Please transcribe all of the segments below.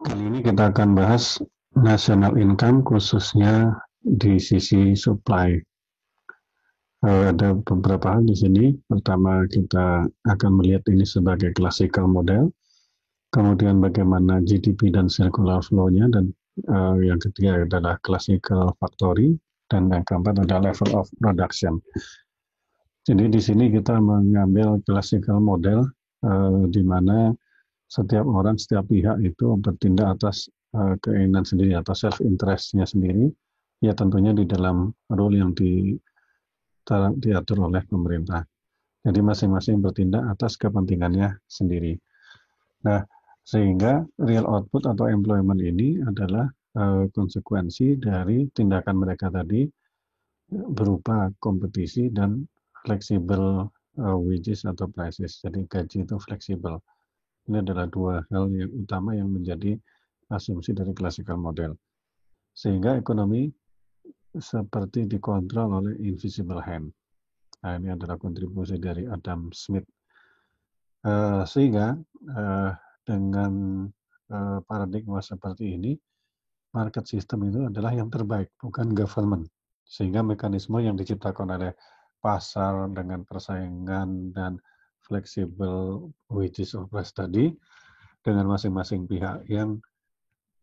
Kali ini kita akan bahas national income khususnya di sisi supply. Ada beberapa hal di sini. Pertama, kita akan melihat ini sebagai classical model. Kemudian bagaimana GDP dan circular flow-nya, dan yang ketiga adalah classical factory, dan yang keempat adalah level of production. Jadi di sini kita mengambil classical model di mana setiap orang, setiap pihak itu bertindak atas keinginan sendiri atau self interestnya sendiri, ya tentunya di dalam rule yang diatur oleh pemerintah. Jadi masing-masing bertindak atas kepentingannya sendiri. Nah, sehingga real output atau employment ini adalah konsekuensi dari tindakan mereka tadi berupa kompetisi dan fleksibel wages atau prices. Jadi gaji itu fleksibel. Ini adalah dua hal yang utama yang menjadi asumsi dari classical model. Sehingga ekonomi seperti dikontrol oleh invisible hand. Nah, ini adalah kontribusi dari Adam Smith. Sehingga dengan paradigma seperti ini, market system itu adalah yang terbaik, bukan government. Sehingga mekanisme yang diciptakan oleh pasar dengan persaingan dan fleksibel wages of price tadi, dengan masing-masing pihak yang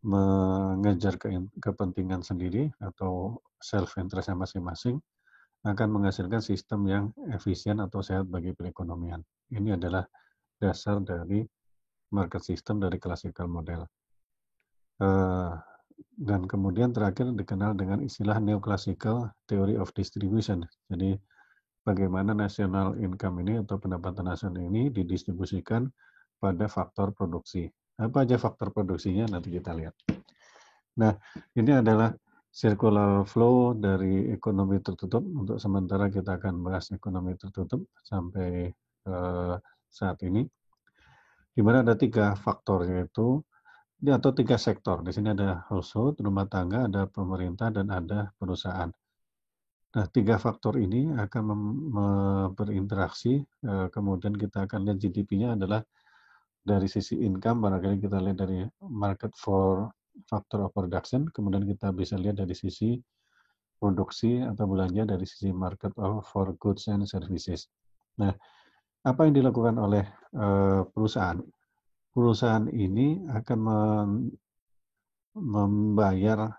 mengejar kepentingan sendiri atau self interestnya masing-masing, akan menghasilkan sistem yang efisien atau sehat bagi perekonomian. Ini adalah dasar dari market system dari classical model. Dan kemudian terakhir dikenal dengan istilah neoclassical theory of distribution. Jadi bagaimana national income ini atau pendapatan nasional ini didistribusikan pada faktor produksi. Apa aja faktor produksinya nanti kita lihat. Nah, ini adalah circular flow dari ekonomi tertutup. Untuk sementara kita akan bahas ekonomi tertutup sampai saat ini. Di mana ada tiga faktor, yaitu atau tiga sektor. Di sini ada household, rumah tangga, ada pemerintah, dan ada perusahaan. Nah, tiga faktor ini akan berinteraksi. Kemudian kita akan lihat GDP-nya adalah dari sisi income, barangkali kita lihat dari market for factor of production, kemudian kita bisa lihat dari sisi produksi atau belanja dari sisi market for goods and services. Nah, apa yang dilakukan oleh perusahaan? Perusahaan ini akan membayar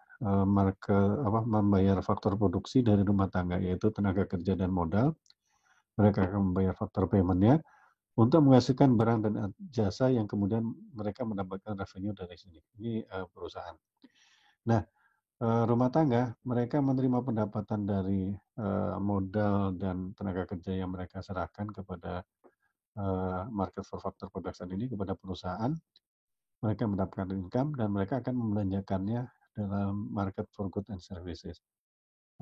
membayar faktor produksi dari rumah tangga, yaitu tenaga kerja dan modal. Mereka akan membayar faktor payment-nya untuk menghasilkan barang dan jasa yang kemudian mereka mendapatkan revenue dari sini. Ini perusahaan. Nah, rumah tangga, mereka menerima pendapatan dari modal dan tenaga kerja yang mereka serahkan kepada market for factor production ini, kepada perusahaan. Mereka mendapatkan income dan mereka akan membelanjakannya dalam market for goods and services.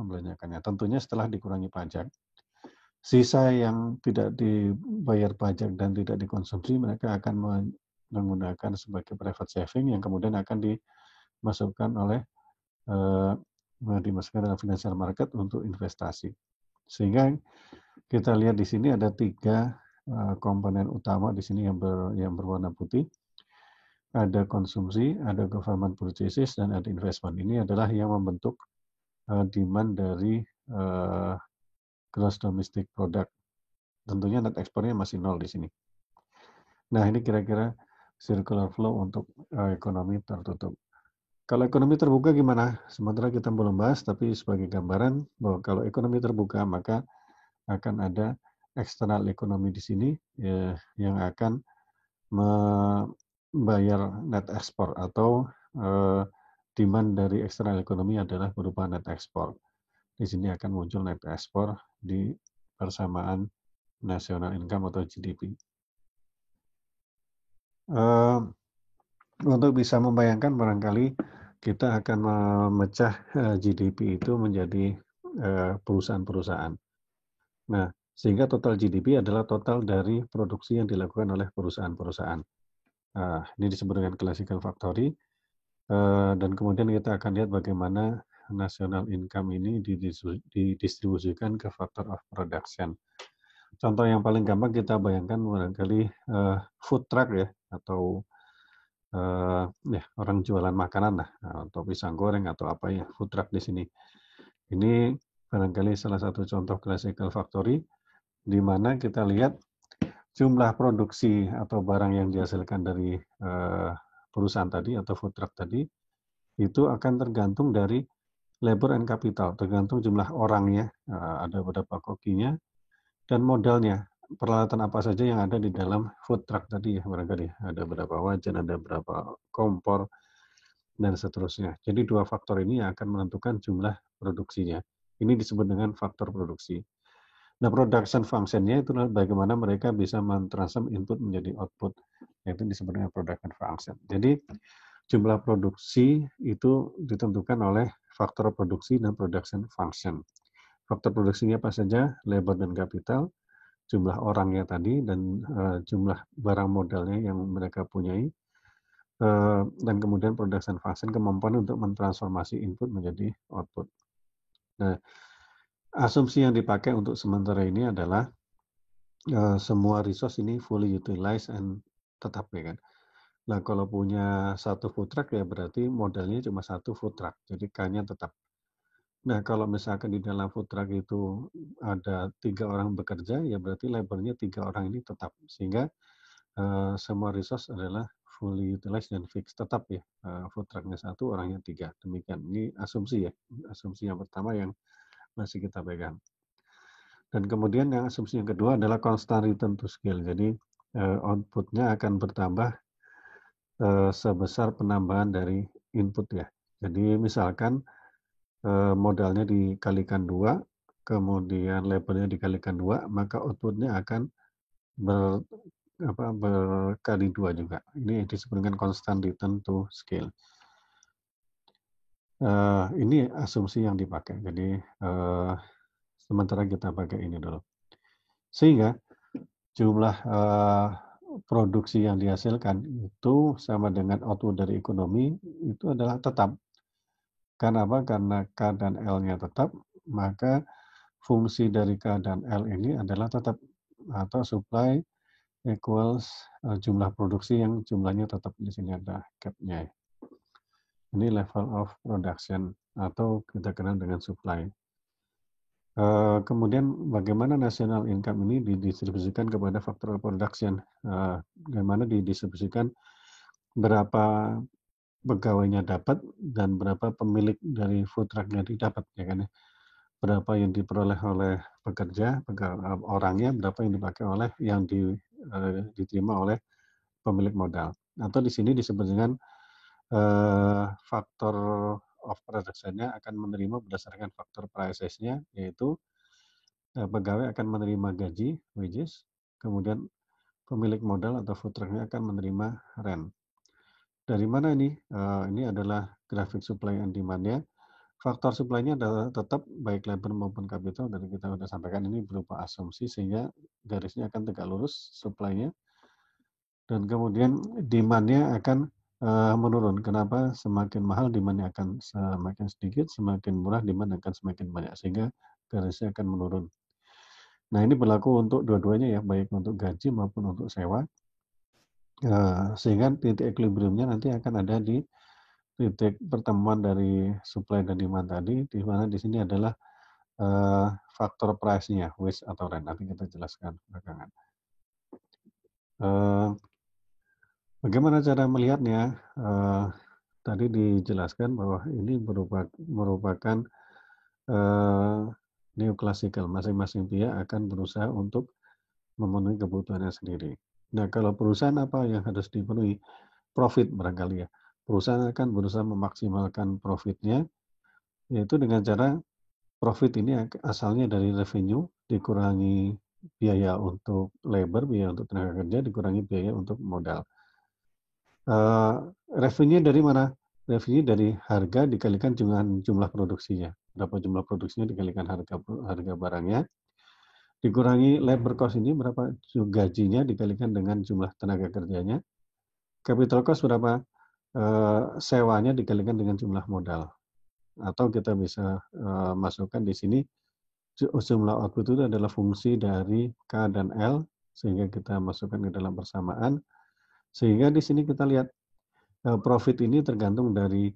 Membelanjakannya. Tentunya setelah dikurangi pajak. Sisa yang tidak dibayar pajak dan tidak dikonsumsi, mereka akan menggunakan sebagai private saving yang kemudian akan dimasukkan dalam financial market untuk investasi. Sehingga kita lihat di sini ada tiga komponen utama di sini yang berwarna putih. Ada konsumsi, ada government purchases, dan ada investment. Ini adalah yang membentuk demand dari gross domestic product. Tentunya net ekspornya masih nol di sini. Nah, ini kira-kira circular flow untuk ekonomi tertutup. Kalau ekonomi terbuka gimana? Sementara kita belum bahas, tapi sebagai gambaran bahwa kalau ekonomi terbuka maka akan ada eksternal ekonomi di sini yang akan membayar net ekspor atau demand dari eksternal ekonomi adalah berupa net ekspor. Di sini akan muncul net ekspor di persamaan national income atau GDP. Untuk bisa membayangkan, barangkali kita akan memecah GDP itu menjadi perusahaan-perusahaan. Nah, sehingga total GDP adalah total dari produksi yang dilakukan oleh perusahaan-perusahaan. Ini disebut dengan classical factory. Dan kemudian kita akan lihat bagaimana national income ini didistribusikan ke factor of production. Contoh yang paling gampang kita bayangkan barangkali food truck ya, atau ya orang jualan makanan lah, atau pisang goreng atau apa ya, food truck di sini. Ini barangkali salah satu contoh classical factory, di mana kita lihat jumlah produksi atau barang yang dihasilkan dari perusahaan tadi atau food truck tadi, itu akan tergantung dari labor and capital, tergantung jumlah orangnya, ada berapa kokinya, dan modalnya. Peralatan apa saja yang ada di dalam food truck tadi ya barangkali. Ada berapa wajan, ada berapa kompor, dan seterusnya. Jadi dua faktor ini yang akan menentukan jumlah produksinya. Ini disebut dengan faktor produksi. Nah, production function-nya itu bagaimana mereka bisa mentransform input menjadi output, yaitu disebut dengan production function. Jadi jumlah produksi itu ditentukan oleh faktor produksi dan production function. Faktor produksinya apa saja? Labor dan capital, jumlah orangnya tadi, dan jumlah barang modalnya yang mereka punyai, dan kemudian production function, kemampuan untuk mentransformasi input menjadi output. Nah, asumsi yang dipakai untuk sementara ini adalah semua resource ini fully utilized and tetap ya kan. Nah, kalau punya satu food truck ya berarti modalnya cuma satu food truck, jadi K-nya tetap. Nah, kalau misalkan di dalam food truck itu ada 3 orang bekerja, ya berarti labornya 3 orang ini tetap. Sehingga semua resource adalah fully utilized dan fixed, tetap ya, food truck-nya 1, orangnya 3, demikian. Ini asumsi ya, asumsi yang pertama yang masih kita pegang. Dan kemudian yang asumsi yang kedua adalah constant return to scale. Jadi output-nya akan bertambah sebesar penambahan dari input ya. Jadi misalkan modalnya dikalikan 2, kemudian labor-nya dikalikan 2, maka output-nya akan berkali 2 juga. Ini disebut dengan constant return to scale. Ini asumsi yang dipakai. Jadi sementara kita pakai ini dulu. Sehingga jumlah produksi yang dihasilkan itu sama dengan output dari ekonomi itu adalah tetap. Karena apa? Karena K dan L-nya tetap, maka fungsi dari K dan L ini adalah tetap, atau supply equals jumlah produksi yang jumlahnya tetap. Di sini ada cap-nya. Ini level of production atau kita kenal dengan supply. Kemudian bagaimana national income ini didistribusikan kepada faktor production, bagaimana didistribusikan berapa pegawainya dapat dan berapa pemilik dari food truck-nya didapat ya kan ya. Berapa yang diperoleh oleh pekerja, orangnya, berapa yang dipakai oleh yang diterima oleh pemilik modal. Atau di sini disebut dengan faktor of production-nya akan menerima berdasarkan faktor prices-nya, yaitu pegawai akan menerima gaji, wages, kemudian pemilik modal atau food truck-nya akan menerima rent. Dari mana ini? Ini adalah grafik supply and demand-nya. Faktor supply-nya adalah tetap baik labor maupun capital, dari kita sudah sampaikan ini berupa asumsi sehingga garisnya akan tegak lurus supply-nya. Dan kemudian demand-nya akan menurun. Kenapa? Semakin mahal demand-nya akan semakin sedikit, semakin murah demand akan semakin banyak, sehingga garisnya akan menurun. Nah, ini berlaku untuk dua-duanya ya, baik untuk gaji maupun untuk sewa. Sehingga titik equilibrium-nya nanti akan ada di titik pertemuan dari supply dan demand tadi, di mana di sini adalah faktor price-nya, wage atau rent. Nanti kita jelaskan belakangan. Bagaimana cara melihatnya? Tadi dijelaskan bahwa ini merupakan neoclassical. Masing-masing pihak akan berusaha untuk memenuhi kebutuhannya sendiri. Nah, kalau perusahaan apa yang harus dipenuhi? Profit barangkali ya. Perusahaan akan berusaha memaksimalkan profitnya, yaitu dengan cara profit ini asalnya dari revenue, dikurangi biaya untuk labor, biaya untuk tenaga kerja, dikurangi biaya untuk modal. Revenue dari mana? Revenue dari harga dikalikan dengan jumlah produksinya. Berapa jumlah produksinya dikalikan harga barangnya. Dikurangi labor cost ini berapa gajinya dikalikan dengan jumlah tenaga kerjanya. Capital cost berapa? Sewanya dikalikan dengan jumlah modal. Atau kita bisa masukkan di sini jumlah output itu adalah fungsi dari K dan L, sehingga kita masukkan ke dalam persamaan. Sehingga di sini kita lihat Profit ini tergantung dari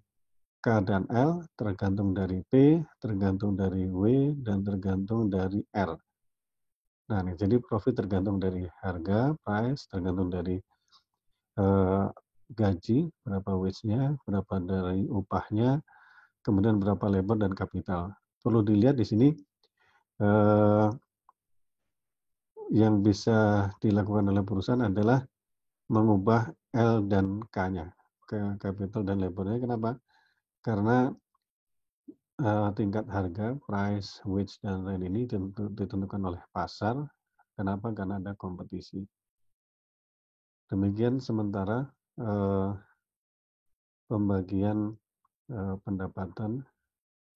K dan L, tergantung dari P, tergantung dari W, dan tergantung dari R. Nah, jadi profit tergantung dari harga, price, tergantung dari gaji, berapa wage-nya, berapa dari upahnya, kemudian berapa labor dan kapital. Perlu dilihat di sini yang bisa dilakukan oleh perusahaan adalah mengubah L dan K-nya ke capital dan labornya. Kenapa? Karena tingkat harga, price, wage, dan lain ini ditentukan oleh pasar. Kenapa? Karena ada kompetisi. Demikian sementara pembagian pendapatan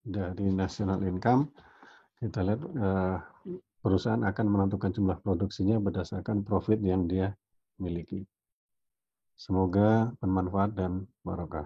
dari national income. Kita lihat perusahaan akan menentukan jumlah produksinya berdasarkan profit yang dia miliki. Semoga bermanfaat dan barokah.